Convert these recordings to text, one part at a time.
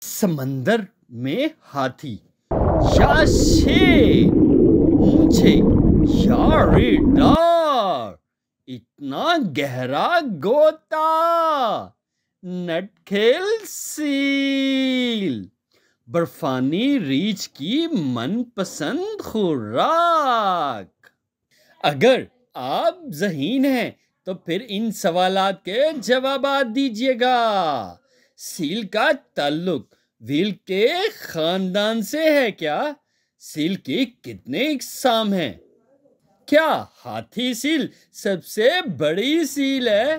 समंदर में हाथी या शेर, मूंछे या रेडार, इतना गहरा गोता, नटखेल सील, बर्फानी रीछ की मनपसंद खुराक। अगर आप ज़हीन हैं तो फिर इन सवालात के जवाबात दीजिएगा। सील का ताल्लुक व्हेल के खानदान से है क्या? सील की कितने इकसाम हैं? क्या हाथी सील सबसे बड़ी सील है?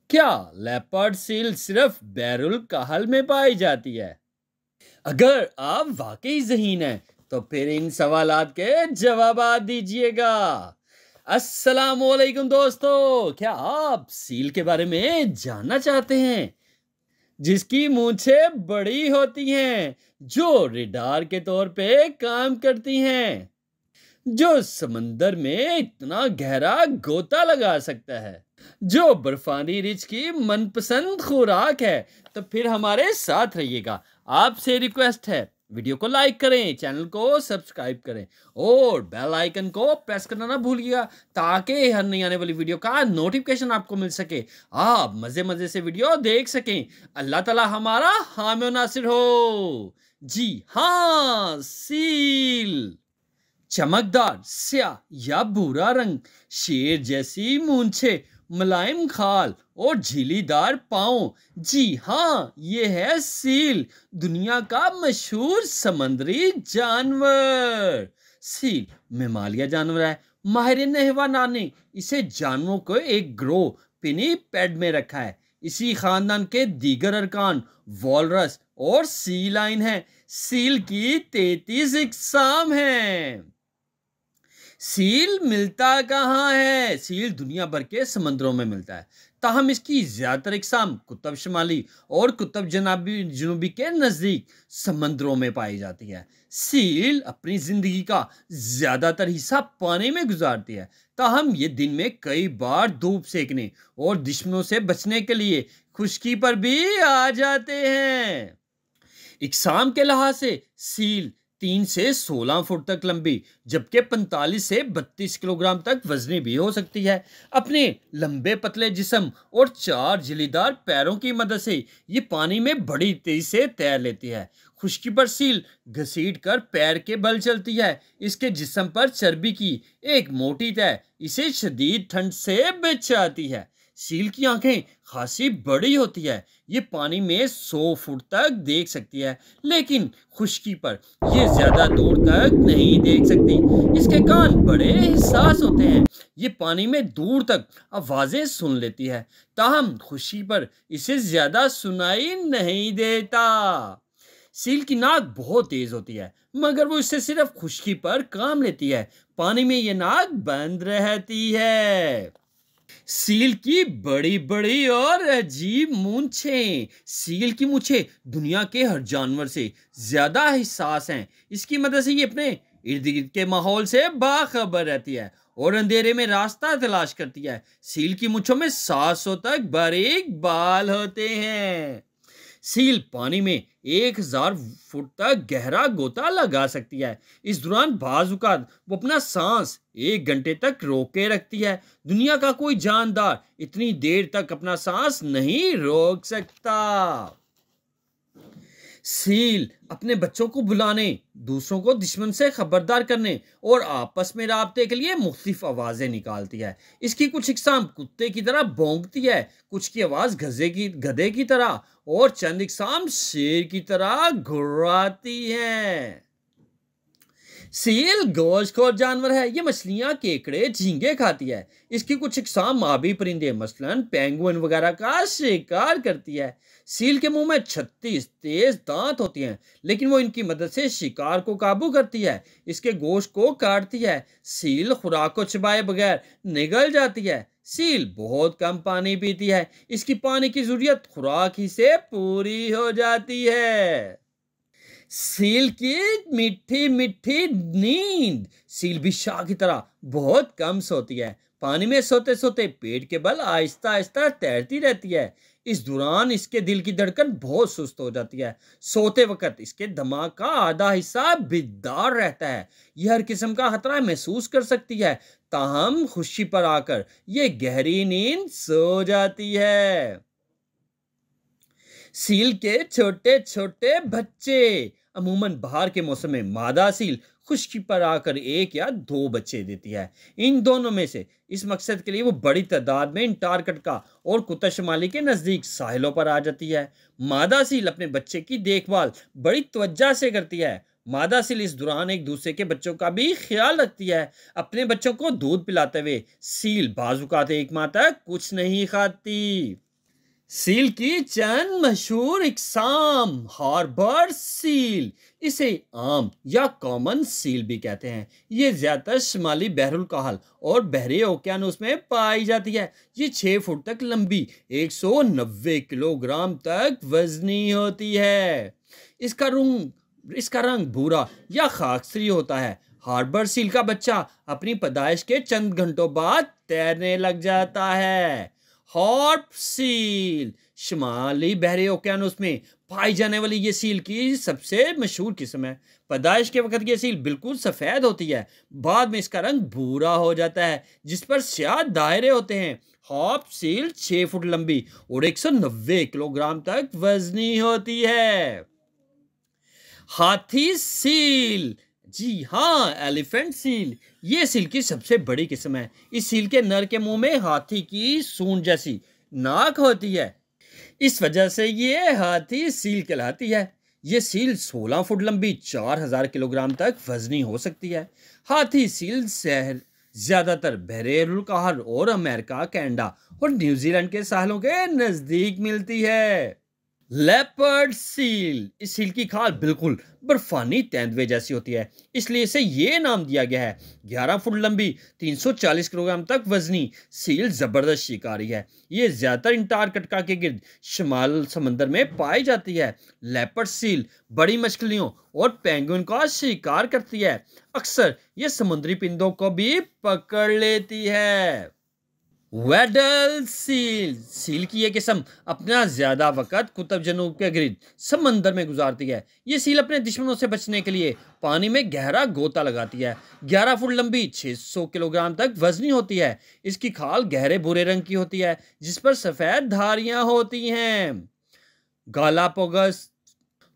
क्या लेपर्ड सील सिर्फ बैरुल काहल में पाई जाती है? अगर आप वाकई ज़हीन हैं तो फिर इन सवालात के जवाबात दीजिएगा। अस्सलामुअलैकुम दोस्तों, क्या आप सील के बारे में जानना चाहते हैं जिसकी मूंछें बड़ी होती हैं, जो रेडार के तौर पे काम करती हैं, जो समंदर में इतना गहरा गोता लगा सकता है, जो बर्फानी रिछ की मनपसंद खुराक है? तो फिर हमारे साथ रहिएगा। आपसे रिक्वेस्ट है, वीडियो को लाइक करें, चैनल को सब्सक्राइब करें और बेल आइकन को प्रेस करना ना भूलिएगा ताकि हर नई आने वाली वीडियो का नोटिफिकेशन आपको मिल सके, आप मजे मजे से वीडियो देख सकें। अल्लाह ताला हमारा हामी और नासिर हो। जी हाँ, सील चमकदार स्याह या भूरा रंग, शेर जैसी मूंछें, मुलायम खाल और झीलीदार पांव। जी हाँ, ये है सील, दुनिया का मशहूर समंदरी जानवर। सील मेमालिया जानवर है। माहिर नहवाना ने इसे जानवरों को एक ग्रोह पिनीपेड में रखा है। इसी खानदान के दीगर अरकान वॉलरस और सी लाइन है। सील की 33 इकसाम हैं। सील मिलता कहाँ है? सील दुनिया भर के समंदरों में मिलता है, ताहम इसकी ज्यादातर इकसाम कुतुब शुमाली और कुतुब जनूबी के नजदीक समंदरों में पाई जाती है। सील अपनी जिंदगी का ज्यादातर हिस्सा पानी में गुजारती है, ताहम ये दिन में कई बार धूप सेकने और दुश्मनों से बचने के लिए खुश्की पर भी आ जाते हैं। इकसाम के लिहाज से सील 3 से 16 फुट तक लंबी, जबकि 45 से 32 किलोग्राम तक वजनी भी हो सकती है। अपने लंबे पतले जिस्म और 4 झिल्लीदार पैरों की मदद से ये पानी में बड़ी तेजी से तैर लेती है। खुश्की पर सील घसीट कर पैर के बल चलती है। इसके जिस्म पर चर्बी की एक मोटी तह इसे शदीद ठंड से बचाती है। सील की आंखें खासी बड़ी होती है, ये पानी में 100 फुट तक देख सकती है, लेकिन खुश्की पर ये ज्यादा दूर तक नहीं देख सकती। इसके कान बड़े हिस्सास होते हैं, ये पानी में दूर तक आवाजें सुन लेती है, ताहम खुश्की पर इसे ज्यादा सुनाई नहीं देता। सील की नाक बहुत तेज होती है, मगर वो इससे सिर्फ खुश्की पर काम लेती है, पानी में ये नाक बंद रहती है। सील की बड़ी बड़ी और अजीब मूंछें। सील की मूंछें दुनिया के हर जानवर से ज्यादा हिस्सास हैं। इसकी मदद से ये अपने इर्द गिर्द के माहौल से बाखबर रहती है और अंधेरे में रास्ता तलाश करती है। सील की मूंछों में 700 तक बारीक बाल होते हैं। सील पानी में 1000 फुट तक गहरा गोता लगा सकती है। इस दौरान बाजुकात वो अपना सांस 1 घंटे तक रोक के रखती है। दुनिया का कोई जानदार इतनी देर तक अपना सांस नहीं रोक सकता। सील अपने बच्चों को बुलाने, दूसरों को दुश्मन से खबरदार करने और आपस में राब्ते के लिए मुख्तलिफ आवाजें निकालती है। इसकी कुछ इकसाम कुत्ते की तरह भौंकती है, कुछ की आवाज गधे की तरह और चंद इकसाम शेर की तरह घुर्राती है। सील गोश्तखोर जानवर है। ये मछलियां, केकड़े, झींगे खाती है। इसकी कुछ इकसाम आबी परिंदे मसलन पेंगुइन वगैरह का शिकार करती है। सील के मुंह में 36 तेज दांत होती हैं, लेकिन वो इनकी मदद से शिकार को काबू करती है, इसके गोश्त को काटती है। सील खुराक को चबाए बगैर निगल जाती है। सील बहुत कम पानी पीती है, इसकी पानी की जरूरत खुराक ही से पूरी हो जाती है। सील की मीठी मीठी नींद। सील भी शाह की तरह बहुत कम सोती है, पानी में सोते सोते पेट के बल आहिस्ता आहिस्ता तैरती रहती है। इस दौरान इसके दिल की धड़कन बहुत सुस्त हो जाती है। सोते वक्त इसके दिमाग का आधा हिस्सा बेदार रहता है। यह हर किस्म का खतरा महसूस कर सकती है, ताहम खुशी पर आकर यह गहरी नींद सो जाती है। सील के छोटे छोटे बच्चे अमूमन बाहर के मौसम में मादा सील खुश्की पर आकर एक या दो बच्चे देती है। इन दोनों में से इस मकसद के लिए वो बड़ी तादाद में अंटार्कटिका और कुतुब शुमाली के नजदीक साहिलों पर आ जाती है। मादा सील अपने बच्चे की देखभाल बड़ी तवज्जो से करती है। मादा सील इस दौरान एक दूसरे के बच्चों का भी ख्याल रखती है। अपने बच्चों को दूध पिलाते हुए सील बाजुकात एक माह तक कुछ नहीं खाती। सील की चंद मशहूर इकसाम। हार्बर सील, इसे आम या कॉमन सील भी कहते हैं। ये ज्यादातर शुमाली बहरुल काहल और बहरे ओकियानूस में पाई जाती है। ये 6 फुट तक लंबी, 190 किलोग्राम तक वजनी होती है। इसका रंग भूरा या खाकसरी होता है। हार्बर सील का बच्चा अपनी पैदाइश के चंद घंटों बाद तैरने लग जाता है। हॉर्प सील, शुमाली बहरे ओकियानूस में पाई जाने वाली ये सील की सबसे मशहूर किस्म है। पैदाइश के वक्त ये सील बिल्कुल सफ़ेद होती है, बाद में इसका रंग भूरा हो जाता है जिस पर स्याह दायरे होते हैं। हॉर्प सील 6 फुट लंबी और 190 किलोग्राम तक वजनी होती है। हाथी सील, जी हाँ, एलिफेंट सील, ये सील की सबसे बड़ी किस्म है। इस सील के नर के मुंह में हाथी की सूंड जैसी नाक होती है, इस वजह से ये हाथी सील कहलाती है। ये सील 16 फुट लंबी 4000 किलोग्राम तक वजनी हो सकती है। हाथी सील शहर ज्यादातर बहरेरुल कहर और अमेरिका, कनाडा और न्यूजीलैंड के साहिलों के नजदीक मिलती है। लेपर्ड सील, इस सील की खाल बिल्कुल बर्फानी तेंदुए जैसी होती है, इसलिए इसे ये नाम दिया गया है। 11 फुट लंबी 340 किलोग्राम तक वजनी सील जबरदस्त शिकारी है। ये ज्यादातर अंटार्कटिका के गिर्द शिमाल समंदर में पाई जाती है। लेपर्ड सील बड़ी मछलियों और पेंगुइन का शिकार करती है। अक्सर ये समुद्री परिंदों को भी पकड़ लेती है। वेडल सील, सील की यह किस्म अपना ज्यादा वक्त कुतुब जनूब के गिर्द समंदर में गुजारती है। ये सील अपने दुश्मनों से बचने के लिए पानी में गहरा गोता लगाती है। 11 फुट लंबी 600 किलोग्राम तक वजनी होती है। इसकी खाल गहरे भूरे रंग की होती है जिस पर सफेद धारियां होती हैं। गालापागोस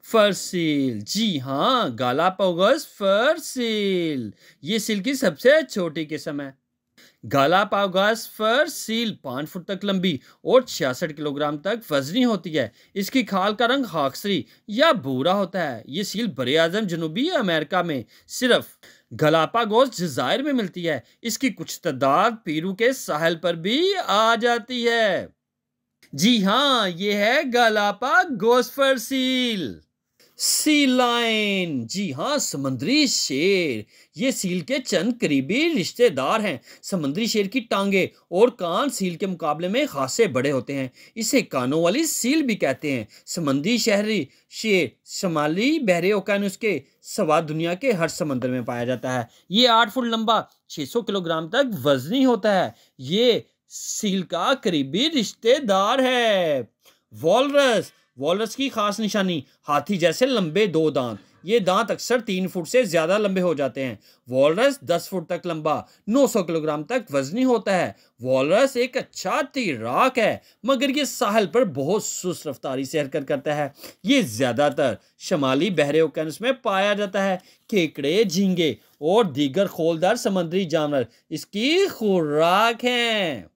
फर सील, जी हाँ, गालापागोस फर सील, ये सील की सबसे छोटी किस्म है। गालापागोस फर सील 5 फुट तक लंबी और 66 किलोग्राम तक वजनी होती है। इसकी खाल का रंग खाकसरी या भूरा होता है। ये सील बरे आजम जनूबी अमेरिका में सिर्फ गालापागोस जजायर में मिलती है। इसकी कुछ तादाद पेरू के साहिल पर भी आ जाती है। जी हाँ, ये है गालापागोस फर सील। सी लाइन, जी हाँ, समुद्री शेर, ये सील के चंद करीबी रिश्तेदार हैं। समुद्री शेर की टांगे और कान सील के मुकाबले में खासे बड़े होते हैं। इसे कानों वाली सील भी कहते हैं। समुद्री शहरी शेर शुमाली बहरे ओकियानूस के सवा दुनिया के हर समंदर में पाया जाता है। ये 8 फुट लंबा 600 किलोग्राम तक वजनी होता है। ये सील का करीबी रिश्तेदार है। वॉलरस की खास निशानी हाथी जैसे लंबे 2 दांत। ये दांत अक्सर 3 फुट से ज्यादा लंबे हो जाते हैं। वॉलरस 10 फुट तक लंबा 900 किलोग्राम तक वजनी होता है। वॉलरस एक अच्छा तैराक है, मगर ये साहिल पर बहुत सुस्त रफ्तारी से हरकत करता है। ये ज्यादातर शुमाली बहरे ओकियानूस में पाया जाता है। केकड़े, झींगे और दीगर खोलदार समुद्री जानवर इसकी खुराक हैं।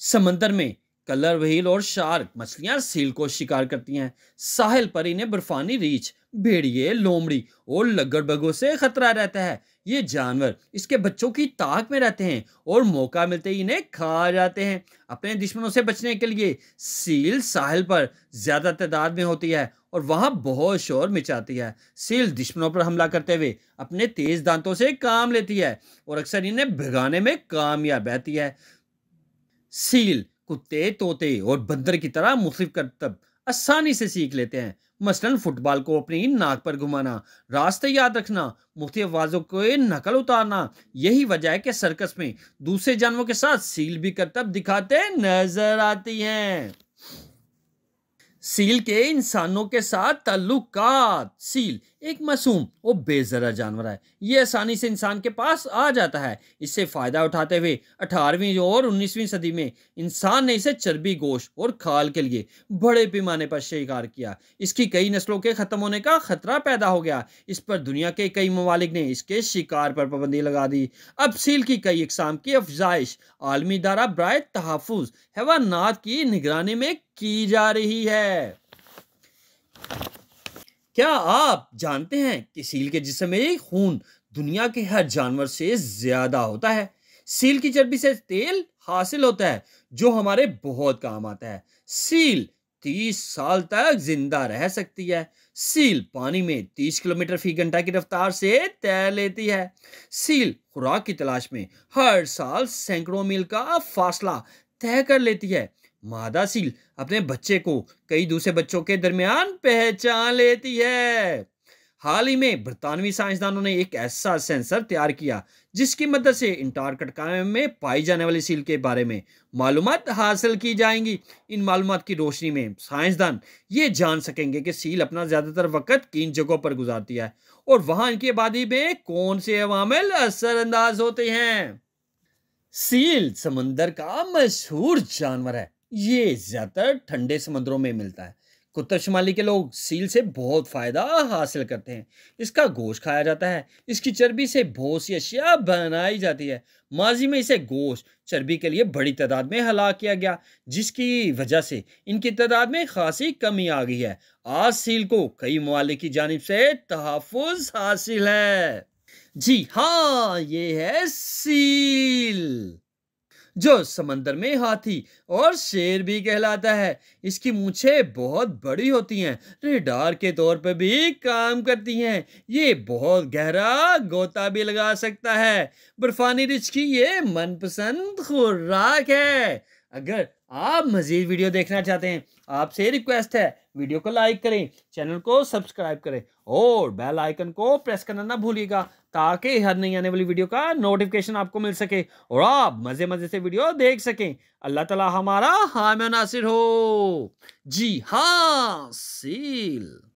समंदर में कलर व्हेल और शार्क मछलियां सील को शिकार करती हैं। साहिल पर इन्हें बर्फानी रीछ, भेड़िए, लोमड़ी और लगड़बगों से खतरा रहता है। ये जानवर इसके बच्चों की ताक में रहते हैं और मौका मिलते ही इन्हें खा जाते हैं। अपने दुश्मनों से बचने के लिए सील साहिल पर ज्यादा तादाद में होती है और वहां बहुत शोर मचाती है। सील दुश्मनों पर हमला करते हुए अपने तेज दांतों से काम लेती है और अक्सर इन्हें भगाने में कामयाब रहती है। सील कुत्ते, तोते और बंदर की तरह मुख्तलिफ करतब आसानी से सीख लेते हैं। मसलन फुटबॉल को अपनी नाक पर घुमाना, रास्ते याद रखना, मुख्तलिफ आवाज़ों को नकल उतारना। यही वजह है कि सर्कस में दूसरे जानवरों के साथ सील भी करतब दिखाते नजर आती हैं। सील के इंसानों के साथ ताल्लुकात। सील एक मासूम और बेज़रा जानवर है। ये आसानी से इंसान के पास आ जाता है। इससे फ़ायदा उठाते हुए 18वीं और 19वीं सदी में इंसान ने इसे चर्बी, गोश्त और खाल के लिए बड़े पैमाने पर शिकार किया। इसकी कई नस्लों के ख़त्म होने का खतरा पैदा हो गया। इस पर दुनिया के कई ममालिक ने इसके शिकार पर पाबंदी लगा दी। अब सील की कई इकसाम की अफजाइश आलमी इदारा बराए तहफ़्फ़ुज़ हैवानात की निगरानी में की जा रही है। क्या आप जानते हैं कि सील के जिस्म में खून दुनिया के हर जानवर से ज्यादा होता है? सील की चर्बी से तेल हासिल होता है जो हमारे बहुत काम आता है। सील 30 साल तक जिंदा रह सकती है। सील पानी में 30 किलोमीटर फी घंटा की रफ्तार से तैर लेती है। सील खुराक की तलाश में हर साल सैकड़ों मील का फासला तय कर लेती है। मादा सील अपने बच्चे को कई दूसरे बच्चों के दरमियान पहचान लेती है। हाल ही में बरतानवी साइंसदानों ने एक ऐसा सेंसर तैयार किया जिसकी मदद से अंटार्कटिका में पाई जाने वाली सील के बारे में मालूमात हासिल की जाएंगी। इन मालूमात की रोशनी में साइंसदान ये जान सकेंगे कि सील अपना ज्यादातर वक्त किन जगहों पर गुजारती है और वहां इनकी आबादी में कौन से अवामिल असरअंदाज होते हैं। सील समंदर का मशहूर जानवर है। ये ज्यादातर ठंडे समुद्रों में मिलता है। कुतुब शुमाली के लोग सील से बहुत फायदा हासिल करते हैं। इसका गोश्त खाया जाता है। इसकी चर्बी से बहुत सी अशिया बनाई जाती है। माजी में इसे गोश्त चर्बी के लिए बड़ी तादाद में हलाक किया गया, जिसकी वजह से इनकी तादाद में खासी कमी आ गई है। आज सील को कई ममालिक की जानिब से तहफ़्फ़ुज़ हासिल है। जी हाँ, ये है सील, जो समंदर में हाथी और शेर भी कहलाता है। इसकी मूछें बहुत बड़ी होती हैं, रेडार के तौर पर भी काम करती हैं। ये बहुत गहरा गोता भी लगा सकता है। बर्फानी रिछ की ये मनपसंद खुराक है। अगर आप मजीद वीडियो देखना चाहते हैं, आपसे रिक्वेस्ट है वीडियो को लाइक करें, चैनल को सब्सक्राइब करें और बेल आइकन को प्रेस करना ना भूलिएगा, ताकि हर नई आने वाली वीडियो का नोटिफिकेशन आपको मिल सके और आप मजे मजे से वीडियो देख सकें। अल्लाह ताला हमारा हामी और नासिर हो। जी हाँ, सील।